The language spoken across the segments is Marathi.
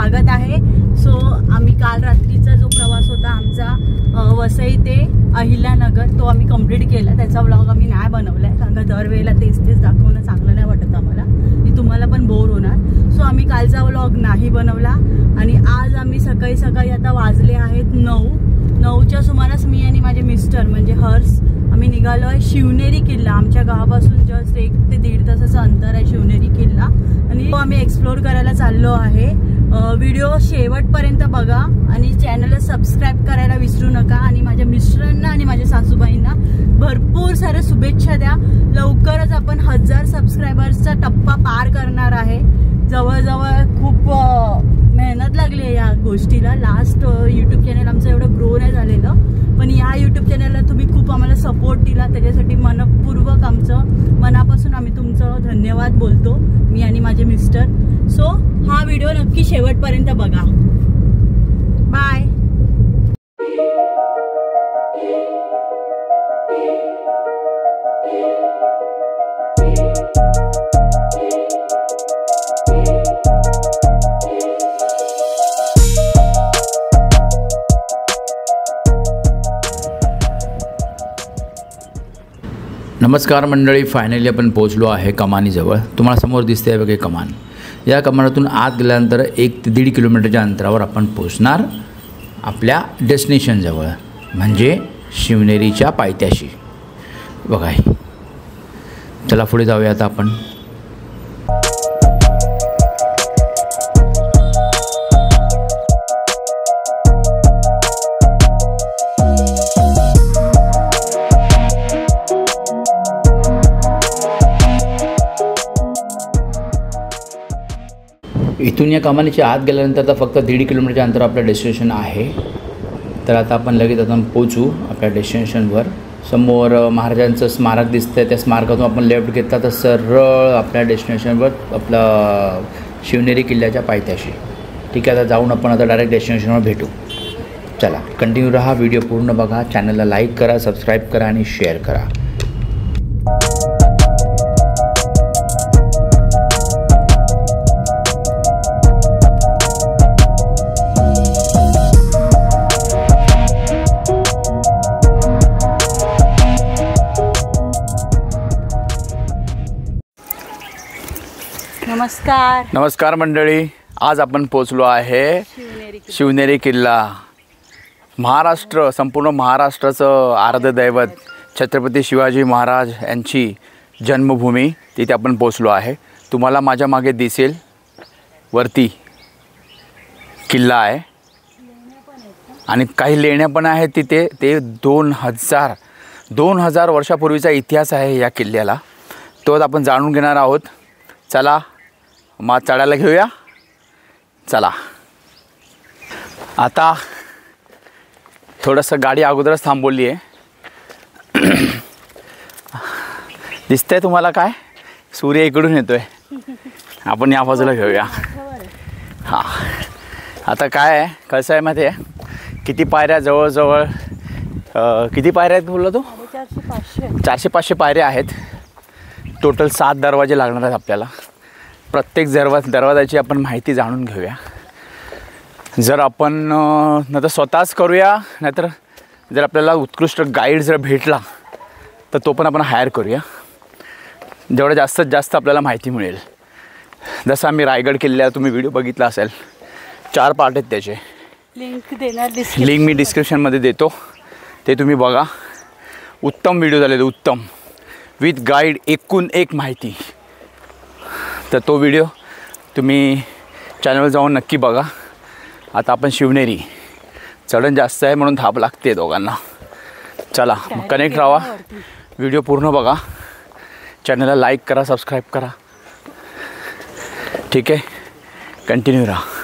स्वागत आहे। सो आम्ही काल रात्रीचा जो प्रवास होता आमचा वसई ते अहिल्यानगर तो आम्ही कंप्लीट केला। त्याचा व्लॉग आम्ही नाही बनवलाय कारण का दरवेळेला तेच दाखवणं चांगलं नाही वाटत आम्हाला, की तुम्हाला पण बोर होणार। सो आम्ही कालचा व्लॉग नाही बनवला आणि आज आम्ही सकाळी आता वाजले आहेत 9च्या सुमारास मी आणि माझे मिस्टर म्हणजे हर्ष आम्ही निघालोय शिवनेरी किल्ला। आमच्या गावापासून जस्ट 1 ते 1.5 तासाचं अंतर आहे शिवनेरी किल्ला आणि तो आम्ही एक्सप्लोर करायला चाललो आहे। व्हिडिओ शेवटपर्यंत बघा आणि चॅनलला सबस्क्राईब करायला विसरू नका आणि माझ्या मिस्टरांना आणि माझ्या सासूबाईंना भरपूर साऱ्या शुभेच्छा द्या। लवकरच आपण 1000 सबस्क्रायबर्सचा टप्पा पार करणार आहे। जवळजवळ खूप मेहनत लागली या गोष्टीला। लास्ट यूट्यूब चॅनल आमचं एवढं ग्रो नाही झालेलं, पण या यूट्यूब चॅनलला तुम्ही खूप आम्हाला सपोर्ट दिला, त्याच्यासाठी मनपूर्वक मनापासून आम्ही तुमचं धन्यवाद बोलतो, मी आणि माझे मिस्टर। सो हा व्हिडिओ नक्की शेवटपर्यंत बघा। बाय। नमस्कार मंडळी, फायनली आपण पोहोचलो आहे कमानीजवळ। तुम्हाला समोर दिसते आहे बघा कमान। या कमानातून आत गेल्यानंतर 1 ते 1.5 किलोमीटरच्या अंतरावर आपण पोहोचणार आपल्या डेस्टिनेशनजवळ म्हणजे शिवनेरीच्या पायथ्याशी बघा। चला पुढे जाऊया आता आपण। इथून या कमानीच्या आत गेल्यानंतर तर फक्त 1.5 किलोमीटरच्या अंतर आपलं डेस्टिनेशन आहे। तर आता आपण लगेच पोहोचू आपल्या डेस्टिनेशनवर। समोर महाराजांचं स्मारक दिसतंय, त्या स्मारकातून आपण लेफ्ट घेतला तर सरळ आपल्या डेस्टिनेशनवर आपला शिवनेरी किल्ल्याच्या पायथ्याशी। ठीक आहे, आता जाऊन आपण आता डायरेक्ट डेस्टिनेशनवर भेटू। चला कंटिन्यू राहा, व्हिडिओ पूर्ण बघा, चॅनलला लाईक करा, सबस्क्राईब करा आणि शेअर करा। नमस्कार मंडळी, आज आपण पोहोचलो आहे शिवनेरी किल्ला। महाराष्ट्र, संपूर्ण महाराष्ट्राचं आराध्य दैवत छत्रपती शिवाजी महाराज यांची जन्मभूमी, तिथे आपण पोहोचलो आहे। तुम्हाला माझ्या मागे दिसेल वरती किल्ला आहे आणि काही लेण्या पण आहेत तिथे। ते 2000 वर्षापूर्वीचा इतिहास आहे या किल्ल्याला, तो आपण जाणून घेणार आहोत। चला मग चढायला घेऊया। चला आता थोडंसं गाडी अगोदरच थांबवली आहे। दिसतंय तुम्हाला काय? सूर्य इकडून येतोय, आपण या बाजूला घेऊया। हां, आता काय आहे, कसं आहे माहिती आहे, किती पायऱ्या जवळजवळ किती पायऱ्या आहेत बोलला तू? 400-500 पायऱ्या आहेत। टोटल 7 दरवाजे लागणार आहेत आपल्याला। प्रत्येक दरवाजाची आपण माहिती जाणून घेऊया। जर आपण नाहीतर स्वतःच करूया, नाहीतर जर आपल्याला उत्कृष्ट गाईड जर भेटला तर तो पण आपण हायर करूया, जेवढं जास्तीत जास्त आपल्याला माहिती मिळेल। जसं आम्ही रायगड किल्ल्यावर तुम्ही व्हिडिओ बघितला असेल, 4 पार्ट आहेत त्याचे। लिंक मी डिस्क्रिप्शनमध्ये देतो, ते तुम्ही बघा। उत्तम व्हिडिओ झालेले, उत्तम, विथ गाईड, एकूण एक माहिती। तर तो व्हिडिओ तुम्ही चॅनलवर जाऊन नक्की बघा। आता आपण शिवनेरी, चढण जास्त आहे म्हणून धाप लागते दोघांना। चला मग कनेक्ट राहा, व्हिडिओ पूर्ण बघा, चॅनलला लाईक करा, सबस्क्राईब करा। ठीक आहे, कंटिन्यू राहा।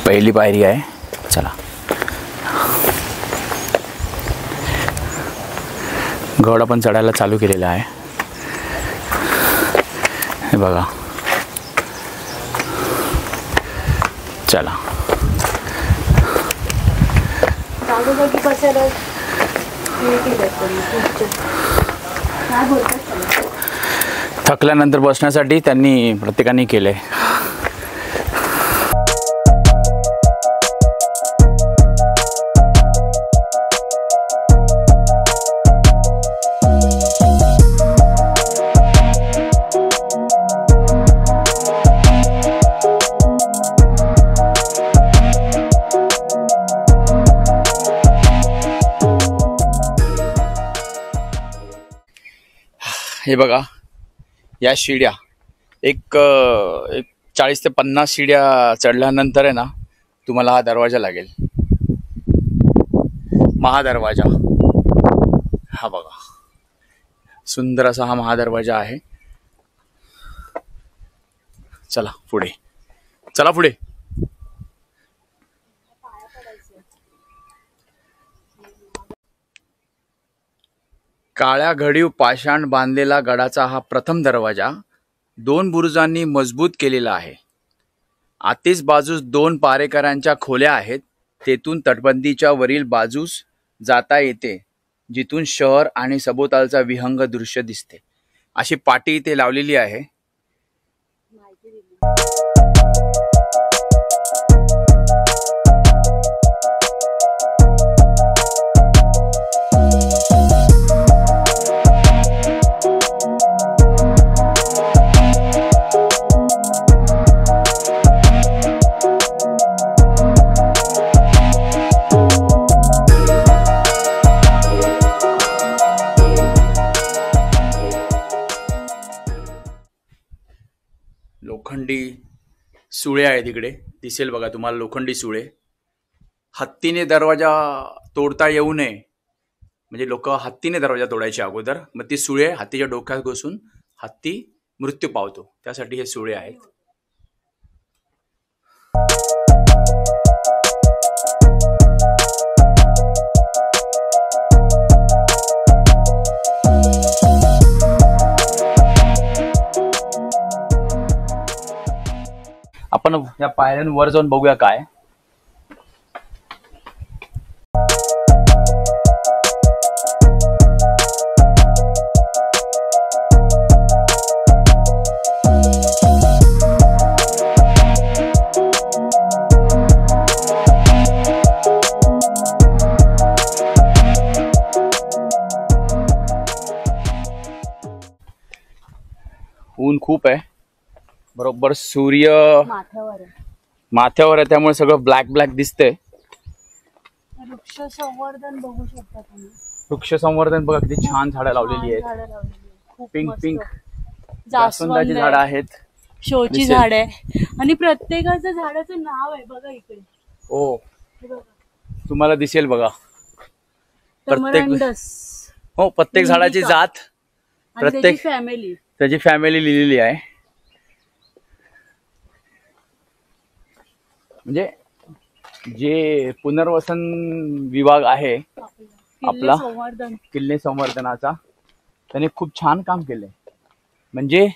पहिली पायरी आहे। चला गड आपण चढायला चालू केलेला आहे। हे बघा. चला जागोजागी बसायला थकल्यानंतर बसण्यासाठी त्यांनी प्रत्येकाने केले. हे बघा, या शिड्या एक 40 ते 50 शिड्या चढल्यानंतर आहे ना तुम्हाला हा दरवाजा लागेल, महादरवाजा. हा बघा, सुंदर असा हा महादरवाजा आहे. चला पुढे, चला पुढे. काळ्या घडीव पाषाण बांधलेला गडाचा हा प्रथम दरवाजा 2 बुरुजांनी मजबूत केलेला आहे. आतीस बाजूस 2 पारेकरांच्या खोल्या आहेत. तेथून तटबंदीच्या वरील बाजूस जाता येते, जिथून शहर आणि सभोवतालचा विहंग दृश्य दिसते. अशी पाटी इथे लावलेली आहे. लोखंडी सुळे आहे तिकडे, दिसेल बघा तुम्हाला लोखंडी सुळे. हत्तीने दरवाजा तोडता येऊ नये म्हणजे लोक हत्तीने दरवाजा तोडायचे अगोदर, मग ती सुळे हत्तीच्या डोक्यात घुसून हत्ती मृत्यू पावतो, त्यासाठी हे सुळे आहेत. आपण या पायऱ्यांवर जाऊन बघूया काय. ऊन खूप आहे, बरोबर सूर्य माथ्यावर आहे, त्यामुळे सगळं ब्लॅक ब्लॅक दिसतंय. वृक्ष संवर्धन बघू शकता तुम्ही. वृक्ष संवर्धन बघा, किती छान झाडं लावलेली आहेत. पिंक पिंक जास्वंदाची झाडं आहेत, शोची झाड आहे, आणि प्रत्येकाचं झाडाचं नाव आहे बघा इकडे. हो, तुम्हाला दिसेल बघा प्रत्येक झाडाची जात, प्रत्येक फॅमिली, त्याची फॅमिली लिहिलेली आहे. म्हणजे जे पुनर्वसन विभाग आहे आपला किल्ले संवर्धनाचा, त्याने खूप छान काम केलंय. म्हणजे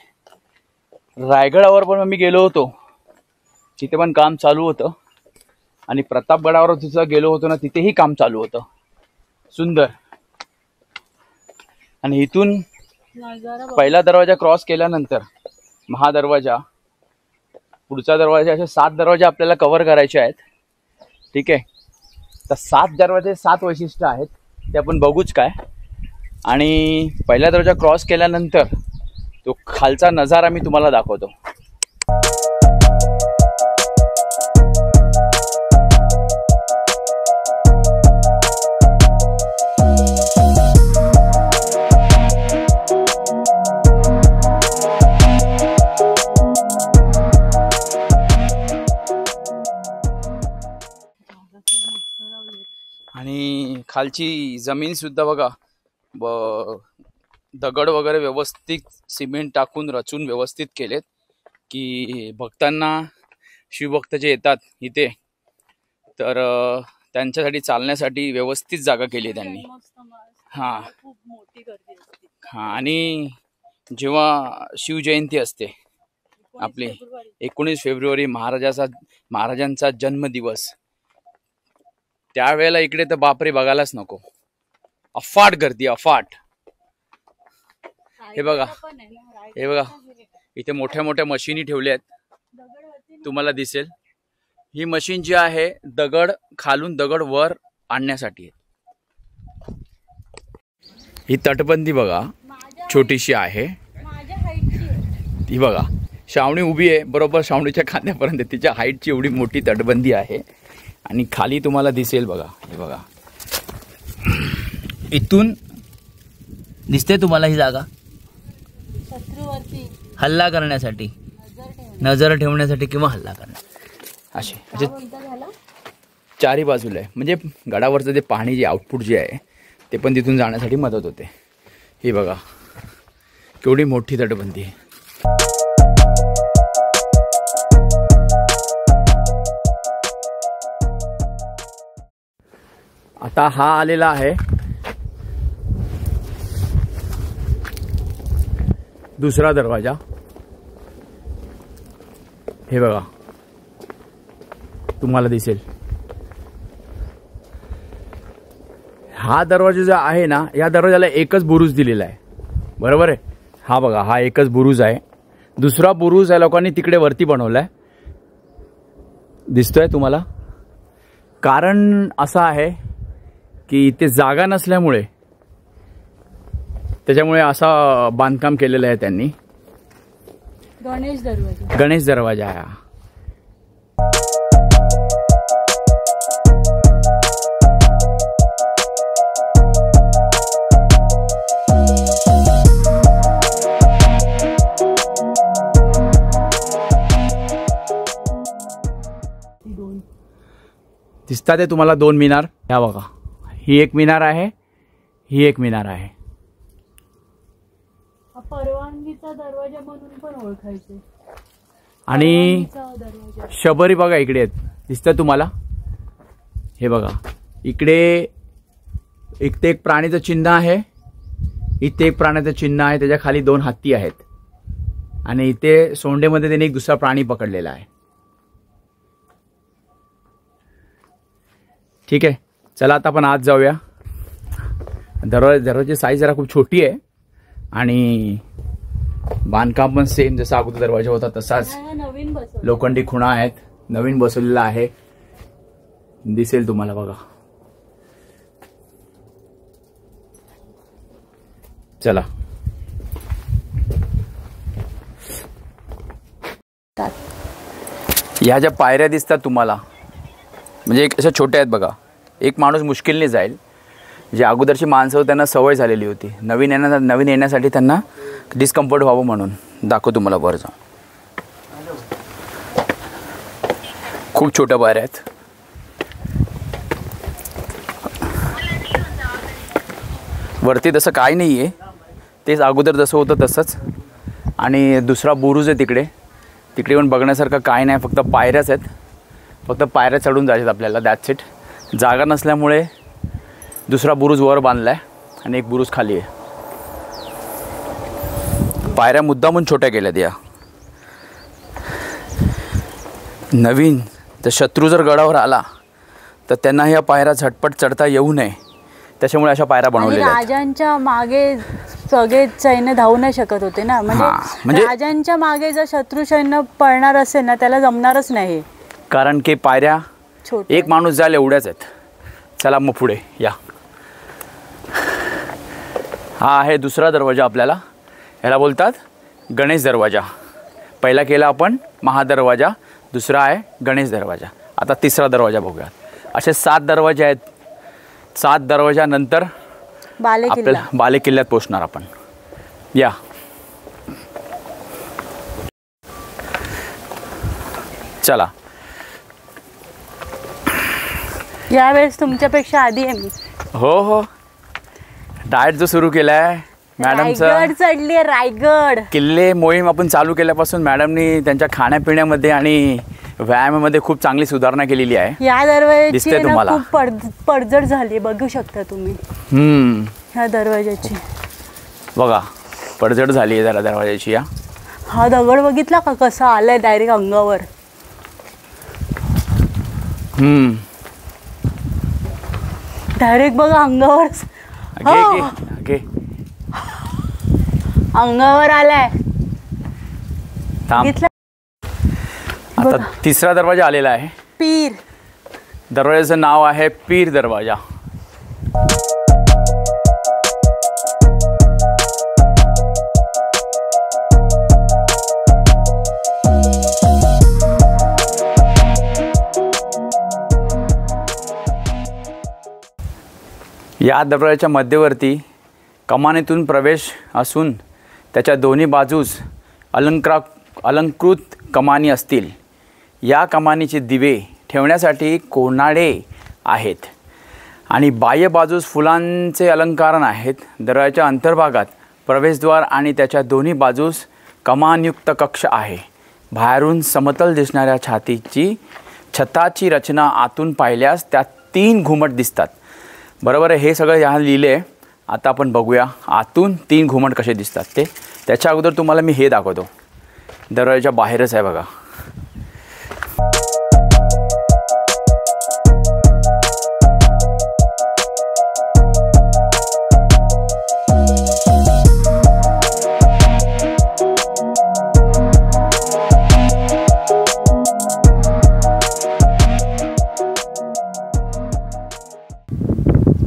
रायगडावर पण मी गेलो होतो, तिथे पण काम चालू होतं, आणि प्रतापगडावर तिथं गेलो होतो ना, तिथेही काम चालू होतं सुंदर. आणि इथून पहिला दरवाजा क्रॉस केल्यानंतर महादरवाजा, पुढचा दरवाजा, असे 7 दरवाजे आपल्याला कव्हर करायचे आहेत. ठीक आहे, तर 7 दरवाजे 7 वैशिष्ट्य आहेत, ते आपण बघूच काय. आणि पहिला दरवाजा क्रॉस केल्यानंतर तो खालचा नजारा मी तुम्हाला दाखवतो. आणि खालची जमीन सुद्धा बघा, दगड वगैरे व्यवस्थित सिमेंट टाकून रचून व्यवस्थित केलेत, की भक्तांना, शिवभक्त जे येतात इथे, तर त्यांच्यासाठी चालण्यासाठी व्यवस्थित जागा केली आहे त्यांनी. हां, आणि जेव्हा शिवजयंती असते आपली 19 फेब्रुवारी महाराजांचा जन्मदिवस. त्यावेळेला इकडे तर बापरे बघायलाच नको, अफाट गर्दी अफाट. हे बघा इथे मोठ्या मोठ्या मशीनी ठेवल्या आहेत, तुम्हाला दिसेल. ही मशीन जी आहे दगड खालून दगड वर आणण्यासाठी आहे. ही तटबंदी बघा छोटीशी आहे, ती बघा श्रावणी उभी आहे बरोबर श्रावणीच्या खांद्यापर्यंत, तिच्या हाईटची एवढी मोठी तटबंदी आहे. आणि खाली तुम्हाला दिसेल बघा, हे बघा इथून दिसते तुम्हाला ही जागा हल्ला करण्यासाठी, नजर ठेवण्यासाठी किंवा हल्ला करण्यासाठी असे चारी बाजूला आहे. म्हणजे गडावरचं जे पाणी जे आउटपुट जे आहे ते पण तिथून जाण्यासाठी मदत होते. ही बघा केवढी मोठी तटबंदी आहे. आता हा आलेला आहे दुसरा दरवाजा. हे बघा तुम्हाला दिसेल. हा दरवाजा जो आहे ना, या दरवाजाला एकच बुरुज दिलेला आहे बरोबर आहे. हा बघा हा एकच बुरुज आहे. दुसरा बुरुज या लोकांनी तिकडे वरती बनवलाय, दिसतोय तुम्हाला. कारण असं आहे की इथे जागा नसल्यामुळे त्याच्यामुळे असा बांधकाम केलेलं आहे त्यांनी. गणेश दरवाजा आहे. दिसतात आहे तुम्हाला दोन मिनार. ह्या बघा ही एक मिनार आहे, ही एक मिनार आहे. परवानगीचा दरवाजा म्हणून पण ओळखायचे. आणि शबरी बघा इकडे आहेत, दिसतं तुम्हाला. हे बघा इकडे इथे एक प्राणीचं चिन्ह आहे, इथे एक प्राण्याचं चिन्ह आहे, त्याच्या खाली दोन हत्ती आहेत. आणि इथे सोंडेमध्ये त्याने एक दुसरा प्राणी पकडलेला आहे. ठीक आहे चला आता आपण आत जाऊया. दरवाजाची साईज जरा खूप छोटी आहे आणि बांधकाम पण सेम जसा अगोदर दरवाजा होता तसाच. लोखंडी खुणा आहेत, नवीन बसवलेला आहे, दिसेल तुम्हाला बघा. चला ह्या ज्या पायऱ्या दिसतात तुम्हाला म्हणजे एक अशा छोट्या आहेत बघा. एक माणूस मुश्किलने जाईल. जे अगोदरची माणसं त्यांना सवय झालेली होती, नवीन येण्यासाठी त्यांना डिस्कम्फर्ट व्हावं म्हणून. दाखव तुम्हाला वर जाऊन. खूप छोट्या पायऱ्या आहेत. वरती तसं काय नाही आहे, तेच अगोदर जसं होतं तसंच. आणि दुसरा बुरुज आहे तिकडे, तिकडे पण बघण्यासारखं काय नाही, फक्त पायऱ्याच आहेत. फक्त पायऱ्या चढून जायच्यात आपल्याला, दॅट्स इट. जागा नसल्यामुळे दुसरा बुरुज वर बांधला आहे आणि एक बुरुज खाली आहे. पायऱ्या मुद्दामून छोट्या केल्यात या. नवीन तर शत्रू जर गडावर आला तर त्यांना ह्या पायऱ्या झटपट चढता येऊ नये, त्याच्यामुळे अशा पायऱ्या बनवलेल्या आहेत. राजांच्या मागे सगळे सैन्य धावू नाही शकत होते ना, म्हणजे राजांच्या मागे जर शत्रू सैन्य पळणार असेल ना त्याला जमणारच नाही, कारण की पायऱ्या एक माणूस जायला एवढ्याच आहेत. चला मग पुढे या. हा आहे दुसरा दरवाजा आपल्याला, ह्याला बोलतात गणेश दरवाजा. पहिला केला आपण महादरवाजा, दुसरा आहे गणेश दरवाजा. आता तिसरा दरवाजा बघूयात. असे 7 दरवाजे आहेत. 7 दरवाजानंतर आपल्याला बालेकिल्ल्यात पोहोचणार आपण. या चला. यावेळेस तुमच्यापेक्षा आधी आहे मी. हो डाएट जो सुरू केलाय मॅडमचा, रायगड चढली आहे, रायगड किल्ले मोहीम आपण चालू केल्यापासून मॅडमनी त्यांच्या खाण्यापिण्यामध्ये आणि व्यायामामध्ये खूप चांगली सुधारणा केलेली आहे. या दरवाजाची खूप पडझड झाली, बघू शकता तुम्ही. ह्या दरवाजाची बघा पडझड झाली आहे जरा दरवाजाची. या हा दगड बघितला का कसा आलाय डायरेक्ट अंगावर. डायरेक्ट बघा अंगावर. अंगावर आलाय. आता तिसरा दरवाजा आलेला आहे. पीर. दरवाजाचं नाव आहे पीर दरवाजा. या दरवाजाच्या मध्यवर्ती कमानीतून प्रवेश असून त्याच्या दोन्ही बाजूस अलंकृत कमानी असतील. या कमानीचे दिवे ठेवण्यासाठी कोनाडे आहेत आणि बाह्य बाजूस फुलांचे अलंकरण आहेत. दरवाजाच्या अंतर्भागात प्रवेशद्वार आणि त्याच्या दोन्ही बाजूस कमानयुक्त कक्ष आहे. बाहेरून समतल दिसणाऱ्या छताची रचना आतून पाहिल्यास त्यात 3 घुमट दिसतात. बरोबर आहे, हे सगळं यहाँ लिहिले आहे. आता आपण बघूया आतून 3 घुमट कसे दिसतात ते. त्याच्या अगोदर तुम्हाला मी हे दाखवतो. दरवाजाच्या बाहेरच आहे बघा.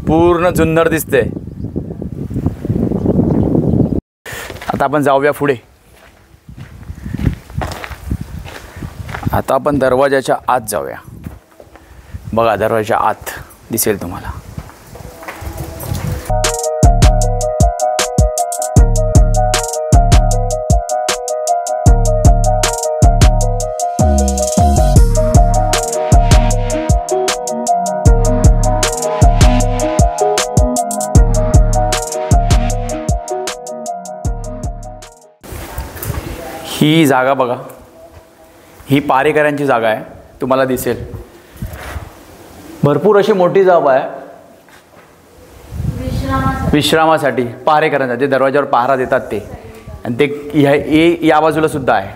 पूर्ण जुन्नर दिसते. आता आपण जाऊया पुढे. आता आपण दरवाजाच्या आत जाऊया. बघा दरवाजाच्या आत दिसेल तुम्हाला. ही जागा बघा. ही पारेकऱ्यांची जागा आहे. तुम्हाला दिसेल भरपूर अशी मोठी जागा आहे विश्रामासाठी पारेकऱ्यांसाठी. दरवाजावर पहारा देतात ते. आणि ते या बाजूला सुद्धा आहे.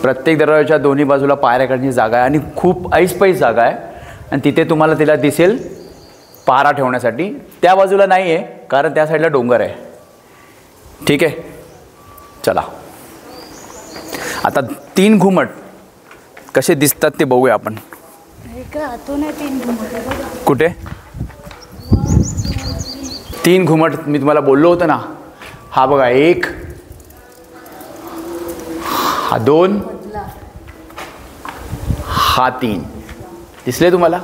प्रत्येक दरवाजाच्या दोन्ही बाजूला पारेकऱ्यांची जागा आहे आणि खूप ऐसपैस जागा आहे. आणि तिथे तुम्हाला तिला दिसेल पहारा ठेवण्यासाठी. त्या बाजूला नाही आहे कारण त्या साईडला डोंगर आहे. ठीक आहे, चला आता 3 घुमट कसे दिसतात ते बघूया आपण. कुठे 3 घुमट मी तुम्हाला बोललो होतं ना. हा बघा 1, हा 2, हा 3 दिसले तुम्हाला.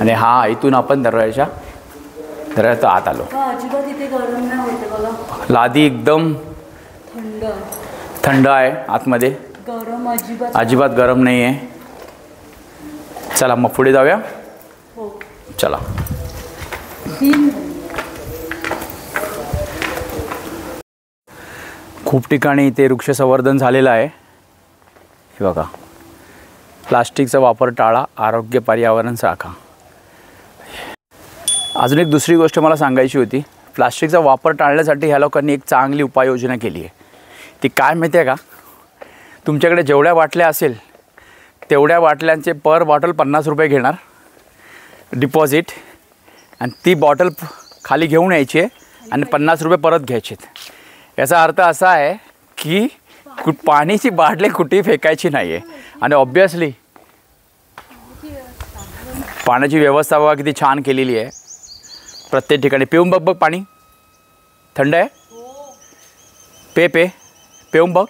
आणि हा इथून आपण दरवाजाच्या आत आलो. लादी एकदम थंड आहे. आतमध्ये अजिबात गरम नाही आहे. चला मग पुढे जाऊया. चला. खूप ठिकाणी इथे वृक्ष संवर्धन झालेलं आहे. हे बघा. प्लास्टिकचा वापर टाळा, आरोग्य पर्यावरण राखा. अजून एक दुसरी गोष्ट मला सांगायची होती. प्लास्टिकचा वापर टाळण्यासाठी ह्या लोकांनी एक चांगली उपाययोजना केली आहे. ती काय माहिती आहे का? तुमच्याकडे जेवढ्या बाटल्या असेल तेवढ्या बाटल्यांचे पर बॉटल 50 रुपये घेणार डिपॉझिट. आणि ती बॉटल खाली घेऊन यायची आहे आणि 50 रुपये परत घ्यायचे. याचा अर्थ असा आहे की पाण्याची बाटली कुठेही फेकायची नाही आहे. आणि ऑब्वियसली पाण्याची व्यवस्था बघा किती छान केलेली आहे. प्रत्येक ठिकाणी पिऊन बघ पाणी थंड आहे. पिऊन बघ.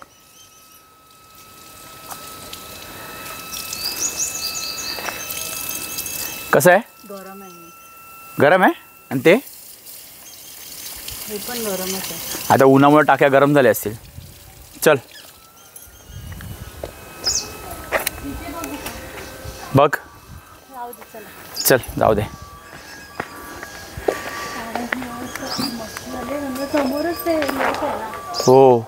कसं आहे? गरम आहे. आणि ते पण गरमच आहे. आता उन्हामुळे टाक्या गरम झाल्या असतील. चल बघ. चल जाऊ दे. हो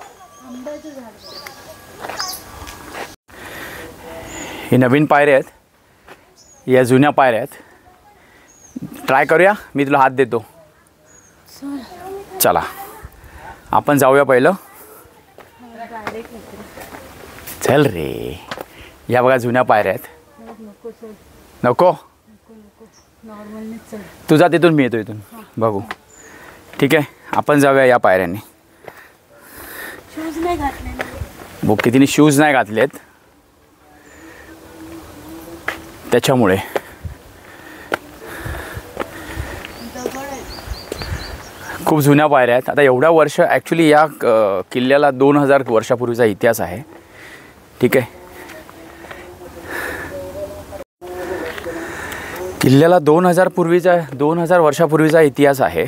हे नवीन पायऱ्या आहेत. या जुन्या पायऱ्या आहेत. ट्राय करूया. मी तुला हात देतो. चला आपण जाऊया पहिलं. चल रे. या बघा जुन्या पायऱ्या आहेत. नको तुझा तिथून मी येतो इथून बघू. ठीक आहे आपण जाऊया या पायऱ्यांनी. शूज नाही घातले. बघ कितीने शूज नाही घातलेत त्याच्यामुळे. खूप जुन्या पायऱ्या आहेत. आता एवढ्या वर्ष ॲक्च्युली या किल्ल्याला 2000 वर्षापूर्वीचा इतिहास आहे. ठीक आहे किल्ल्याला 2000 वर्षापूर्वीचा इतिहास आहे.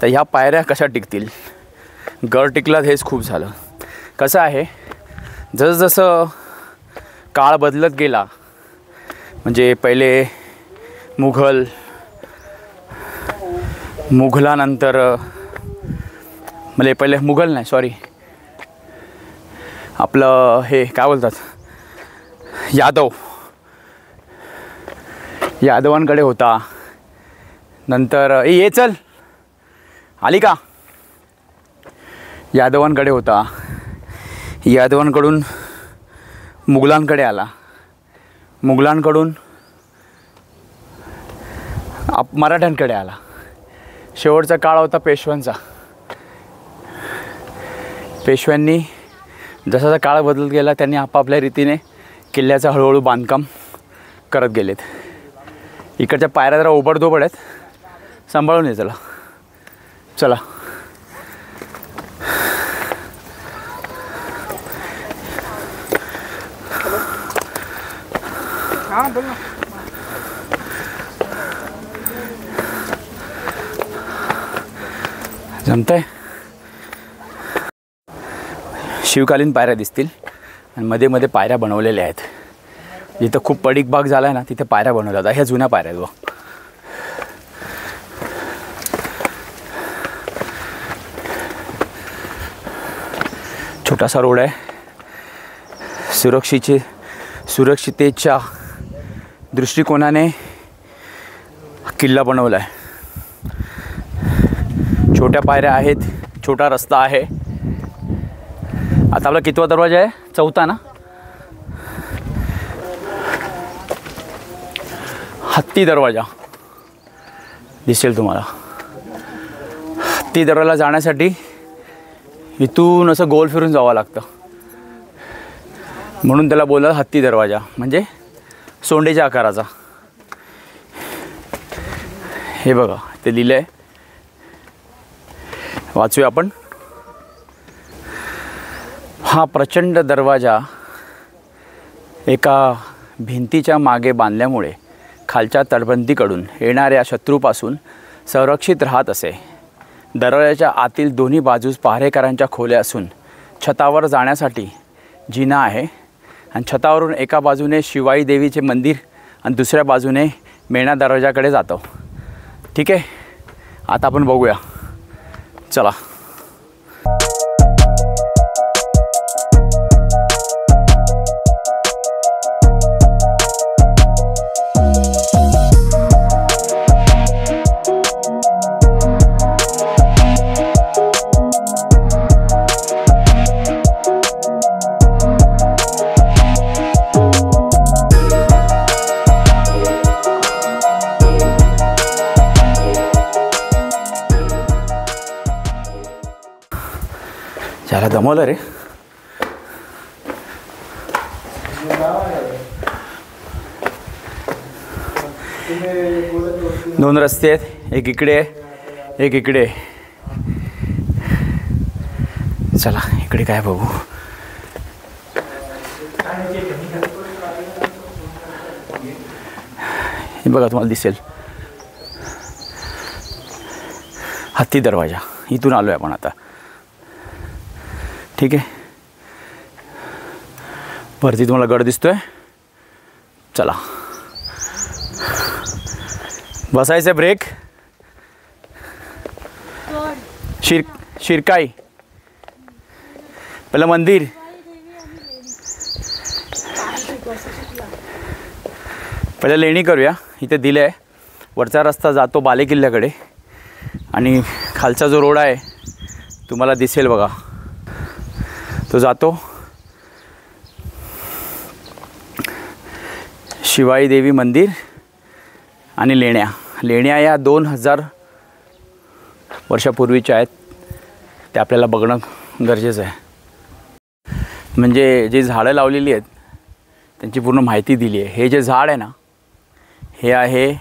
तर ह्या पायऱ्या कशा टिकतील. गड टिकलात हेच खूप झालं. कसं आहे जसं काळ बदलत गेला म्हणजे पहिले मुघलानंतर म्हणजे पहिले मुघल नाही सॉरी आपलं हे काय बोलतात यादवांकडे होता. नंतर ये चल आली का. यादवांकडे होता. यादवांकडून मुघलांकडे आला. मुघलांकडून मराठ्यांकडे आला. शेवटचा काळ होता पेशव्यांचा. पेशव्यांनी जसा काळ बदलत गेला त्यांनी आपापल्या रीतीने किल्ल्याचं हळूहळू बांधकाम करत गेलेत. इकडच्या पायऱ्या जरा ओबडधोबड आहेत. सांभाळून ये चला. चला जमतंय. शिवकालीन पायऱ्या दिसतील आणि मध्ये मध्ये पायऱ्या बनवलेल्या आहेत. जिथं खूप पडीक भाग झाला आहे ना तिथे पायऱ्या बनवल्या जातात. ह्या जुन्या पायऱ्या आहेत. छोटासा रोड आहे. सुरक्षितेच्या दृष्टिकोनाने किल्ला बनवला आहे. छोट्या पायऱ्या आहेत. छोटा रस्ता आहे. आता आपला कितवा दरवाजा आहे. 4था ना. हत्ती दरवाजा दिसेल तुम्हाला. हत्ती दरवाजाला जाण्यासाठी इथून असं गोल फिरून जावं लागतं म्हणून त्याला बोलतात हत्ती दरवाजा म्हणजे सोंडेच्या आकाराचा. हे बघा ते लिहिलं आहे. वाचूया आपण. हा प्रचंड दरवाजा एका भिंतीच्या मागे बांधल्यामुळे खालच्या तटबंदीकडून येणाऱ्या शत्रूपासून संरक्षित राहत असे. दरवाजाच्या आतील दोन्ही बाजूस पहारेकरांच्या खोल्या असून छतावर जाण्यासाठी जिना आहे आणि छतावरून एका बाजूने शिवाई देवीचे मंदिर आणि दुसऱ्या बाजूने मेणा दरवाजाकडे जातो. ठीक आहे आता आपण बघूया. चला त्याला दमवलं रे. दोन रस्ते आहेत. एक इकडे एक इकडे. चला इकडे काय बघू. हे बघा तुम्हाला दिसेल हत्ती दरवाजा. इथून आलो आहे आपण आता. ठीक आहे वरती तुम्हाला गड दिसतोय. चला बसायचं. ब्रेक. शिरकाई पहिलं मंदिर. पहिलं लेणी करूया. इथे दिलं आहे. वरचा रस्ता जातो बालेकिल्ल्याकडे आणि खालचा जो रोड आहे तुम्हाला दिसेल बघा, तो जातो शिवाई देवी मंदिर आणि लेण्या या 2000 वर्षापूर्वीच्या आहेत. ते आपल्याला बघणं गरजेचं आहे. म्हणजे जे झाडं लावलेली आहेत त्यांची पूर्ण माहिती दिली आहे. हे जे झाड आहे ना, हे आहे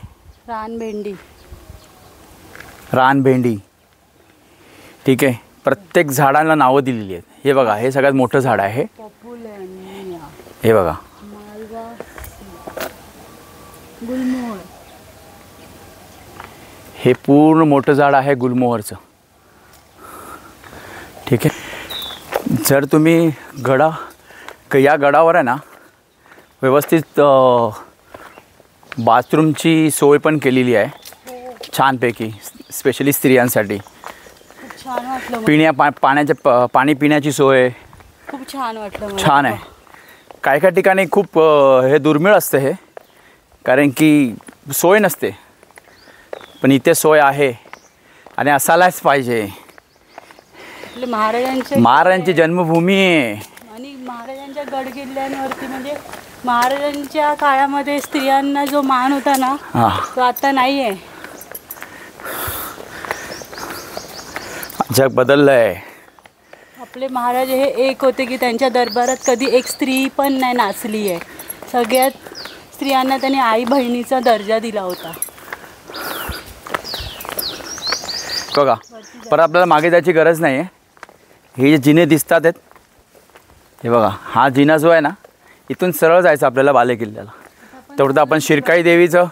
रानभेंडी. ठीक आहे, प्रत्येक झाडाला नावं दिलेली आहेत. हे बघा, हे सगळ्यात मोठं झाड आहे. हे बघा, हे पूर्ण मोठं झाड आहे गुलमोहरचं. ठीक आहे, जर तुम्ही या गडावर आहे ना व्यवस्थित बाथरूमची सोय पण केलेली आहे छानपैकी, स्पेशली स्त्रियांसाठी. छान वाटलं. पाणी पिण्याची सोय खूप छान वाटलं. छान आहे. काय ठिकाणी खूप हे दुर्मिळ असतं हे, कारण की सोय नसते, पण इथे सोय आहे आणि असायलाच पाहिजे. महाराजांची जन्मभूमी आहे. आणि महाराजांच्या गडकिल्ल्यांवरती म्हणजे महाराजांच्या काळामध्ये स्त्रियांना जो मान होता ना, तो आता नाही आहे. जग बदललं आहे. आपले महाराज हे एक होते की त्यांच्या दरबारात कधी एक स्त्री पण नाही नाचली आहे. सगळ्यात स्त्रियांना त्यांनी आई बहिणीचा दर्जा दिला होता. बघा, परत आपल्याला मागे जायची गरज नाही आहे. हे जे जिने दिसतात आहेत, हे बघा, हा जिना जो आहे ना, इथून सरळ जायचं आपल्याला बालेकिल्ल्याला. तेवढं आपण शिरकाई देवीचं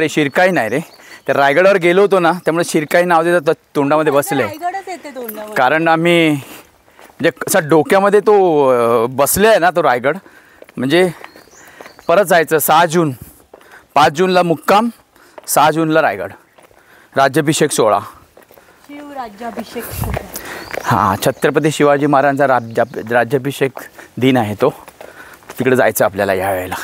शिरकाई नाही रे, त्या रायगडावर गेलो होतो ना, त्यामुळे शिरकाई नाव देतात तोंडामध्ये बसले. कारण आम्ही म्हणजे असा डोक्यामध्ये तो बसले आहे ना तो रायगड. म्हणजे परत जायचं 6 जून, 5 जूनला मुक्काम, 6 जूनला रायगड. राज्याभिषेक सोहळा, राज्याभिषेक. हां, छत्रपती शिवाजी महाराजांचा राज्याभिषेक दिन आहे तो. तिकडे जायचं आपल्याला या वेळेला.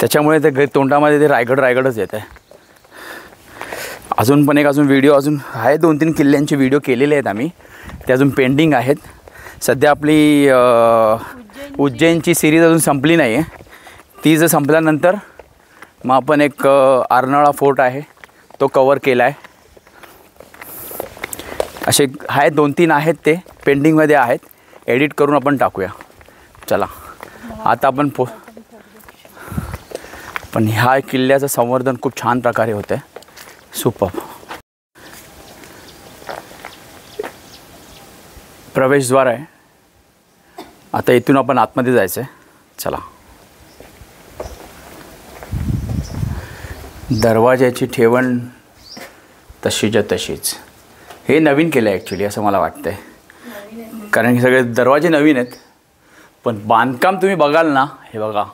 त्याच्यामुळे ते तोंडामध्ये ते रायगडच येत आहे. अजून व्हिडिओ आहे, 2-3 किल्ल्यांचे व्हिडिओ केलेले आहेत आम्ही, ते अजून पेंडिंग आहेत. सध्या आपली उज्जैनची सिरीज अजून संपली नाही आहे. ती जर संपल्यानंतर मग आपण एक अर्नाळा फोर्ट आहे तो कवर केला आहे. असे आहेत 2-3 आहेत, ते पेंडिंगमध्ये आहेत. एडिट करून आपण टाकूया. चला आता आपण पण ह्या किल्ल्याचं संवर्धन खूप छान प्रकारे होतं आहे. सुपर. प्रवेशद्वार आहे. आता इथून आपण आतमध्ये जायचं आहे. चला. दरवाजाची ठेवण तशीच्या तशीच. हे नवीन केलं आहे ॲक्च्युली, असं मला वाटतं आहे, कारण हे सगळे दरवाजे नवीन आहेत. पण बांधकाम तुम्ही बघाल ना, हे बघा,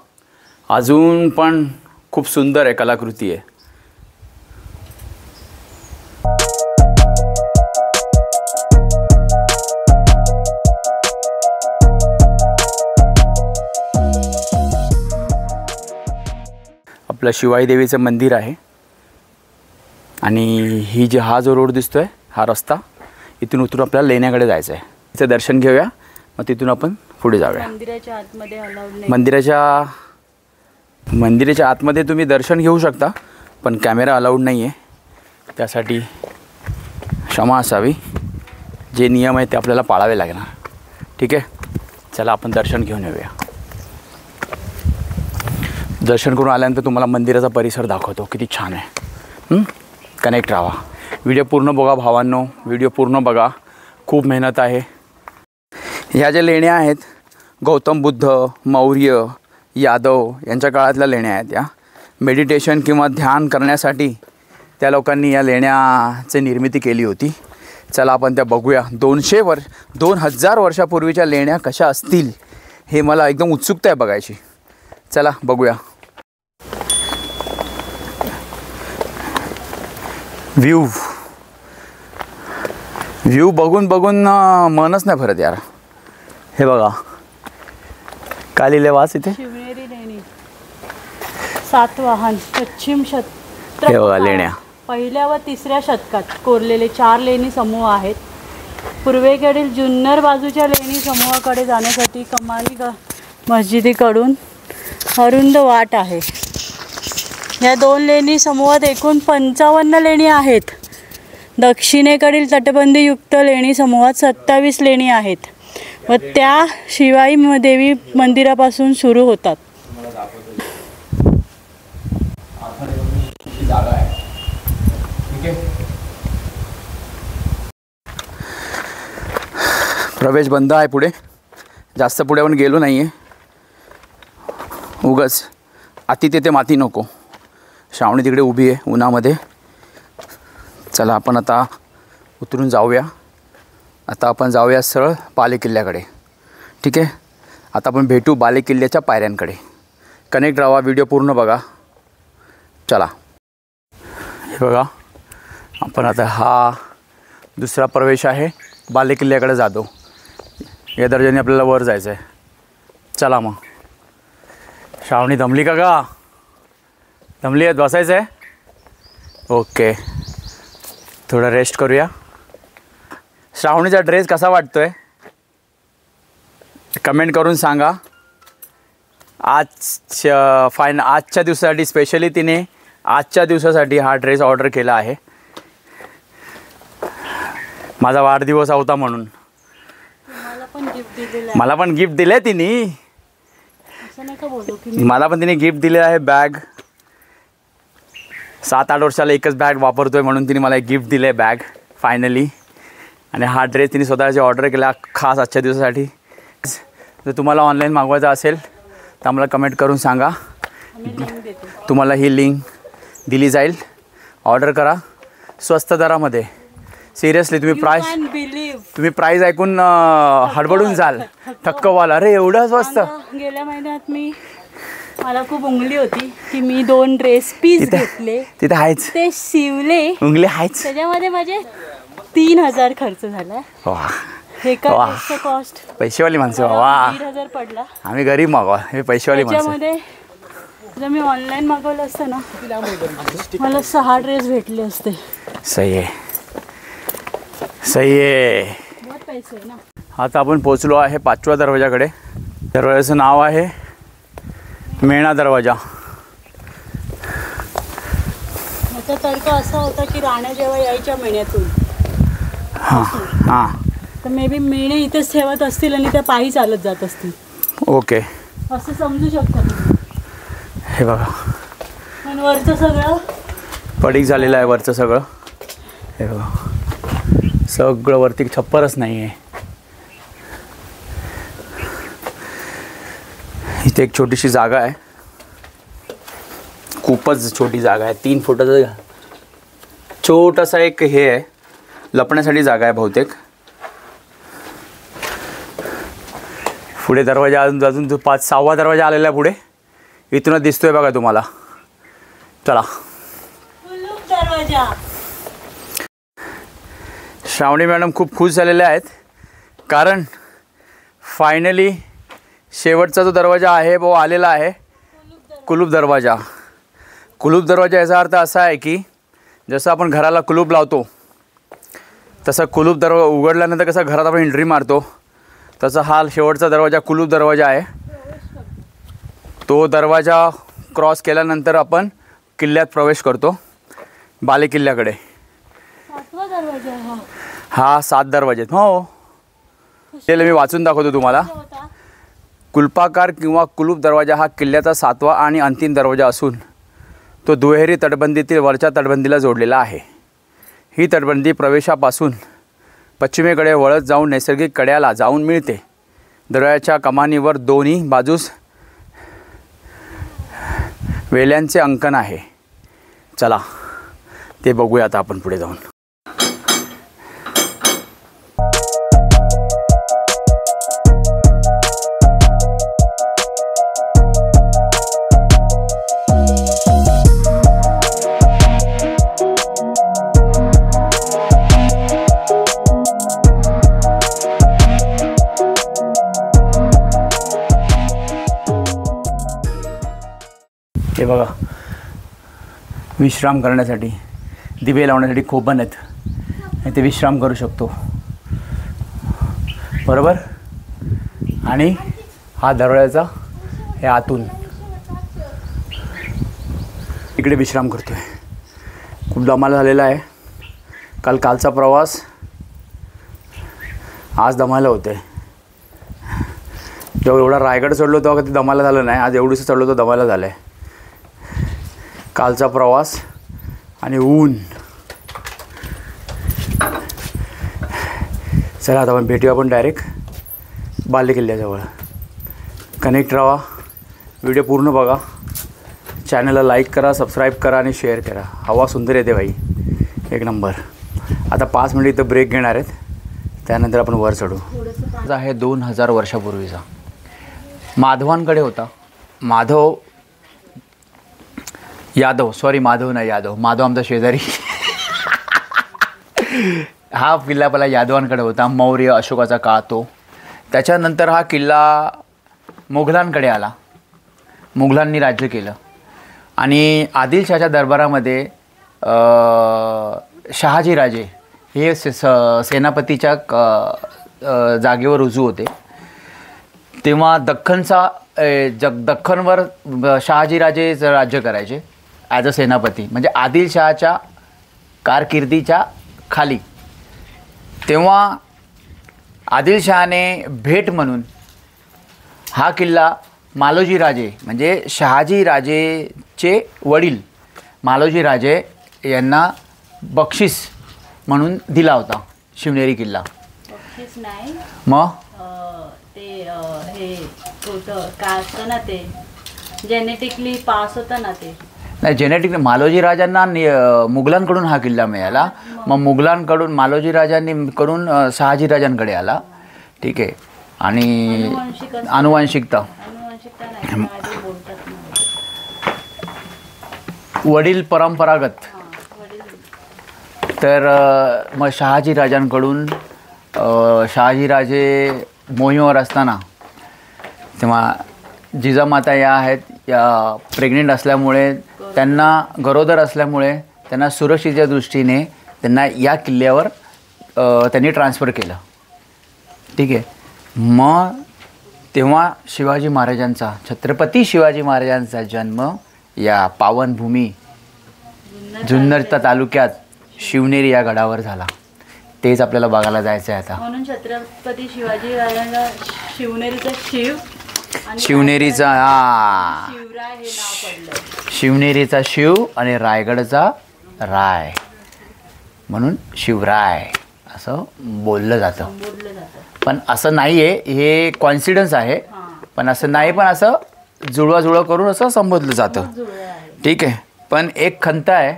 अजून पण खूप सुंदर आहे, कलाकृती आहे. आपलं शिवाई देवीचं मंदिर आहे. आणि हा जो रोड दिसतोय, हा रस्ता, इथून उतरून आपल्याला लेण्याकडे जायचं आहे. तिचं दर्शन घेऊया, मग तिथून आपण पुढे जाऊया. मंदिराच्या आतमध्ये अलाउड नाही. मंदिराच्या आतमध्ये तुम्ही दर्शन घेऊ शकता, पण कॅमेरा अलाउड नाही आहे. त्यासाठी क्षमा असावी. जे नियम आहे ते आपल्याला पाळावे लागणार. ठीक आहे, चला आपण दर्शन घेऊन येऊया. दर्शन करून आल्यानंतर तुम्हाला मंदिराचा परिसर दाखवतो, किती छान आहे. कनेक्ट राहा. व्हिडिओ पूर्ण बघा भावांनो, व्हिडिओ पूर्ण बघा. खूप मेहनत आहे. ह्या ज्या लेण्या आहेत, गौतम बुद्ध, मौर्य, यादव यांच्या काळातल्या लेण्या आहेत. या मेडिटेशन किंवा ध्यान करण्यासाठी त्या लोकांनी या लेण्याची निर्मिती केली होती. चला आपण त्या बघूया. 2000 वर्षापूर्वीच्या लेण्या कशा असतील हे मला एकदम उत्सुकता आहे बघायची. चला बघूया. व्ह्यू बघून मनच नाही भरत यार. हे बघा काय लिहिलंय वाच इथे. शिवनेरी लेणी, सातवाहन, पश्चिम हे बघा लेण्या. पहिल्या व तिसऱ्या शतकात कोरलेले 4 लेणी समूह आहेत. पूर्वेकडील जुन्नर बाजूच्या लेणी समूहाकडे जाण्यासाठी कमानी मस्जिदीकडून अरुंद वाट आहे. या 2 लेणी समूहात एकूण 55 लेणी आहेत. दक्षिणेकडील तटबंदीयुक्त लेणी समूहात 27 लेणी आहेत व त्या शिवाई देवी मंदिरापासून सुरू होतात. प्रवेश बंद आहे पुढे, जास्त पुढे पण गेलो नाही आहे. उगाच आती तेथे माती नको. श्रावणी तिकडे उभी आहे उन्हामध्ये. चला आपण आता उतरून जाऊया. आता आपण जाऊया सरळ बालेकिल्ल्याकडे. ठीक आहे, आता आपण भेटू बालेकिल्ल्याच्या पायऱ्यांकडे. कनेक्ट राहा, व्हिडिओ पूर्ण बघा. चला, हे बघा आपण आता हा दुसरा प्रवेश आहे. बालेकिल्ल्याकडे जातो. या दर्जाने आपल्याला वर जायचं आहे. चला मग. श्रावणी दमली का? दमली आहेत? बसायचं आहे? ओके, थोडं रेस्ट करूया. श्रावणीचा ड्रेस कसा वाटतो आहे कमेंट करून सांगा. आजच्या दिवसासाठी स्पेशली तिने आजच्या दिवसासाठी हा ड्रेस ऑर्डर केला आहे. माझा वाढदिवस होता म्हणून. मला पण गिफ्ट दिलं तिने. मला पण तिने गिफ्ट दिले आहे बॅग. 7-8 वर्षाला एकच बॅग वापरतोय म्हणून तिने मला एक गिफ्ट दिलं आहे बॅग फायनली. आणि हा ड्रेस तिने स्वतःची ऑर्डर केला खास आजच्या दिवसासाठी. जर तुम्हाला ऑनलाईन मागवायचा असेल तर आम्हाला कमेंट करून सांगा. तुम्हाला ही लिंक दिली जाईल. ऑर्डर करा स्वस्त दरामध्ये. सिरियसली तुम्ही प्राईस ऐकून हडबडून जाल, थक्क व्हाल. अरे एवढं स्वस्त. गेल्या महिन्यात मला खूप उंगली होती की मी 2 ड्रेस पीस घेतले. तिथे आहेच, ते शिवले, उंगली आहेच. त्याच्यामध्ये माझे 3000 खर्च झाला. एका कॉस्ट पैसेवाली माणसं. वा, 1000 पडला. आम्ही गरीब मागवा, हे पैसेवाली माणसं. त्याच्यामध्ये जर मी ऑनलाईन मागवलं असतं ना मला 6 ड्रेस भेटले असते. सही आहे, सही आहे. बहुत पैसे ना. आता आपण पोचलो आहे 5व्या दरवाजाकडे. दरवाजाचं नाव आहे मेणा दरवाजा. माझा तर्क असा होता की राण्या जेव्हा यायच्या मेण्यातून हां तर मे बी मेणे इथेच ठेवत असतील आणि त्या पायी चालत जात असतील. ओके, असं समजू शकता तुम्ही. हे बघा पण वरचं सगळं पडीक झालेलं आहे. वरचं सगळं हे बघा, सगळं वरती छप्परच नाही आहे. इथे एक छोटीशी जागा आहे, खूपच छोटी जागा आहे. 3 फुटाचं छोटासा एक हे आहे, लपण्यासाठी जागा आहे बहुतेक. पुढे दरवाजा अजून 5-6वा दरवाजा आलेला आहे पुढे. इथूनच दिसतोय बघा तुम्हाला. चला. दरवाजा. श्रावणी मॅडम खूप खुश झालेल्या आहेत कारण फायनली शेवटचा जो दरवाजा आहे वो आलेला आहे. कुलूप दरवाजा. कुलूप दरवाजा याचा अर्थ असा आहे की जसं आपण घराला कुलूप लावतो तसं कुलूप दरवाजा उघडल्यानंतर कसं घरात आपण एंट्री मारतो तसं हा शेवटचा दरवाजा कुलूप दरवाजा आहे. तो दरवाजा क्रॉस केल्यानंतर आपण किल्ल्यात प्रवेश करतो बालेकिल्ल्याकडे. 7वा दरवाजा हा 7 दरवाजे. हो, ते मी वाचून दाखवतो तुम्हाला. कुलपाकार किंवा कुलूप दरवाजा हा किल्ल्याचा 7वा आणि अंतिम दरवाजा असून तो दुहेरी तटबंदीतील वरच्या तटबंदीला जोडलेला आहे. ही तटबंदी प्रवेशापासून पश्चिमेकडे वळत जाऊन नैसर्गिक कड्याला जाऊन मिळते. दरवाजाच्या कमानीवर दोन्ही बाजूस वेल्यांचे अंकन आहे. चला ते बघूया आता आपण पुढे जाऊन. हे बघा, विश्राम करण्यासाठी दिवे लावण्यासाठी खोबण आहेत, इथे विश्राम करू शकतो बरोबर. आणि हा दरवाजाचा हे आतून इकडे विश्राम करतोय. खूप दमाला झालेला आहे. कालचा प्रवास आज दमाला होते. जेव्हा एवढा रायगड चढलो तेव्हा कधी दमाला झालं नाही, आज एवढंसं चढलो तर दमाला झालं आहे. कालचा प्रवास आणि ऊन. चला आता आपण भेटूया आपण डायरेक्ट बालेकिल्ल्याजवळ. कनेक्ट राहा, व्हिडिओ पूर्ण बघा, चॅनलला लाईक करा, सबस्क्राईब करा आणि शेअर करा. हवा सुंदर येते भाई, एक नंबर. आता 5 मिनिट इथं ब्रेक घेणार आहेत, त्यानंतर आपण वर चढू. आहे 2000 वर्षापूर्वीचा. माधवांकडे होता. माधव नाही यादव, माधव आमचा शेजारी. हा किल्ला पहिला यादवांकडे होता. मौर्य अशोकाचा काळ तो. त्याच्यानंतर हा किल्ला मुघलांकडे आला. मुघलांनी राज्य केलं आणि आदिलशहाच्या दरबारामध्ये शहाजीराजे हे सेनापतीच्या जागेवर रुजू होते. तेव्हा दख्खनवर शहाजीराजे राज्य करायचे ॲज अ सेनापती, म्हणजे आदिलशहाच्या कारकिर्दीच्या खाली. तेव्हा आदिलशहाने भेट म्हणून हा किल्ला मालोजीराजे म्हणजे शहाजीराजेचे वडील मालोजीराजे यांना बक्षीस म्हणून दिला होता शिवनेरी किल्ला. बक्षीस नाही मग ते हे होतं काय असतं ना, ते जेनेटिकली पास होतं ना. ते नाही, जेनेटिकली मालोजीराजांना मुघलांकडून हा किल्ला मिळाला. मग मुघलांकडून मालोजीराजांनी करून शहाजीराजांकडे आला. ठीक आहे. आणि आनुवंशिकता वडील परंपरागत. तर मग शहाजीराजांकडून शहाजीराजे मोहिमेवर असताना तेव्हा जिजामाता या आहेत, या प्रेग्नेंट असल्यामुळे, त्यांना गरोदर असल्यामुळे त्यांना सुरक्षेच्या दृष्टीने त्यांना या किल्ल्यावर त्यांनी ट्रान्सफर केलं. ठीक आहे. मग तेव्हा शिवाजी महाराजांचा, छत्रपती शिवाजी महाराजांचा जन्म या पावनभूमी जुन्नर तालुक्यात शिवनेरी या गडावर झाला. तेच आपल्याला बघायला जायचं आहे आता. म्हणून छत्रपती शिवाजी महाराजांना शिवनेरीचा शिव, शिवनेरीचा शिवराय हे नाव पडलं. शिवनेरीचा शिव आणि रायगडचा राय म्हणून शिवराय असं बोललं जातं. पण असं नाही आहे, हे कॉन्सिडन्स आहे. पण असं नाही, पण असं जुळवाजुळव करून असं संबोधलं जातं. ठीक आहे. पण एक खंत आहे,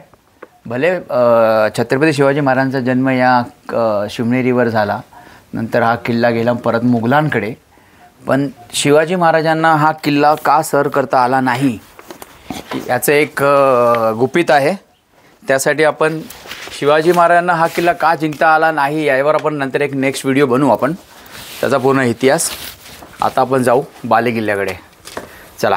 भले छत्रपती शिवाजी महाराजांचा जन्म या शिवनेरीवर झाला, नंतर हा किल्ला गेला परत मुघलांकडे, पण शिवाजी महाराजांना हा किल्ला का सर करता आला नाही याचं एक गुपित आहे. त्यासाठी आपण शिवाजी महाराजांना हा किल्ला का जिंकता आला नाही यावर आपण नंतर एक नेक्स्ट व्हिडिओ बनवू आपण, त्याचा पूर्ण इतिहास. आता आपण जाऊ बालेकिल्ल्याकडे. चला.